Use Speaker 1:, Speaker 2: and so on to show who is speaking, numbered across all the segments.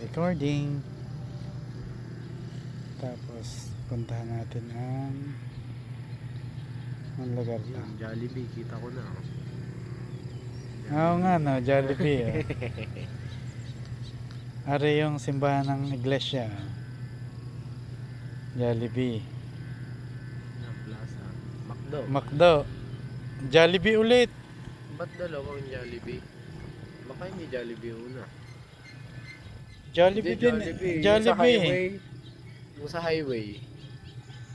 Speaker 1: Recording. Tapos puntahan natin ang lugar to.
Speaker 2: Yung Jollibee, kita ko na.
Speaker 1: Oo nga no, Jollibee. Oh. Are yung simbahan ng iglesia. Jollibee.
Speaker 2: Yung plaza. McDo.
Speaker 1: McDo. Jollibee ulit.
Speaker 2: Ba't dalawang Jollibee? Baka hindi Jollibee una.
Speaker 1: Jollibee
Speaker 2: Hindi,
Speaker 1: din.
Speaker 2: Yung sa
Speaker 1: Jollibee.
Speaker 2: highway. Yung sa highway.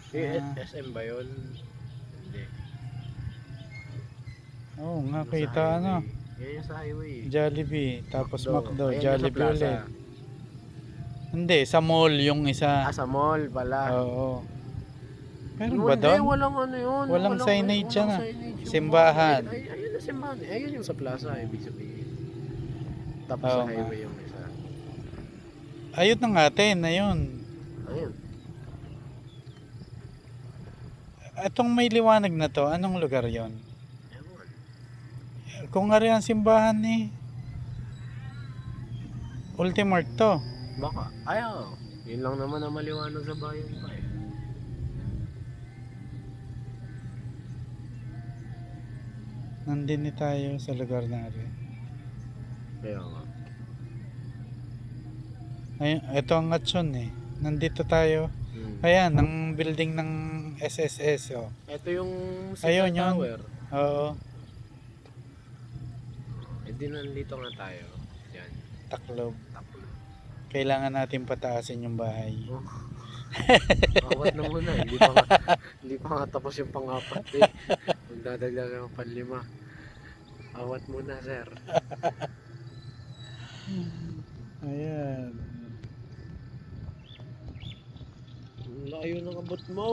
Speaker 2: Yung
Speaker 1: Ah.
Speaker 2: SM ba yun? Hindi.
Speaker 1: Oo nga,
Speaker 2: Yung sa
Speaker 1: kita ano.
Speaker 2: highway. Yan yung sa highway.
Speaker 1: Jollibee. Tapos McDo.
Speaker 2: Ayan yung sa
Speaker 1: Jollibee
Speaker 2: plaza.
Speaker 1: ulit. Hindi, sa mall yung isa.
Speaker 2: Sa mall pala.
Speaker 1: Oo. Meron
Speaker 2: Yun,
Speaker 1: ba doon?
Speaker 2: walang ano yun.
Speaker 1: Walang signage yan, ah.
Speaker 2: signage yung
Speaker 1: Simbahan.
Speaker 2: mall. Ayun na simbahan. Ayun yung sa plaza, ibig sabihin. Tapos
Speaker 1: Oo
Speaker 2: sa
Speaker 1: nga.
Speaker 2: highway yung isa.
Speaker 1: Ayun na nga, ayun.
Speaker 2: Ayun.
Speaker 1: Itong may liwanag na to, anong lugar yon?
Speaker 2: Ewan.
Speaker 1: Kung nga rin ang simbahan ni Ultimart to.
Speaker 2: Baka. Ayaw. Yun lang naman ang maliwanag sa bayan pa eh.
Speaker 1: Nandini tayo sa lugar na rin.
Speaker 2: Kaya nga.
Speaker 1: Ayun, ito ang Atsun eh. Nandito tayo. Ayan, ang building ng SSS. Oh.
Speaker 2: Ito yung
Speaker 1: Ayun,
Speaker 2: Signal
Speaker 1: yun.
Speaker 2: Tower.
Speaker 1: Oo,
Speaker 2: Eh di nandito nga tayo. Yan.
Speaker 1: Taklob.
Speaker 2: Tapos.
Speaker 1: Kailangan natin pataasin yung bahay.
Speaker 2: Oh. Awat na muna. Hindi pa nga tapos yung pang-apat eh. Magdadagdag ng panlima. Awat muna sir.
Speaker 1: Ayan.
Speaker 2: Layo ng abot mo.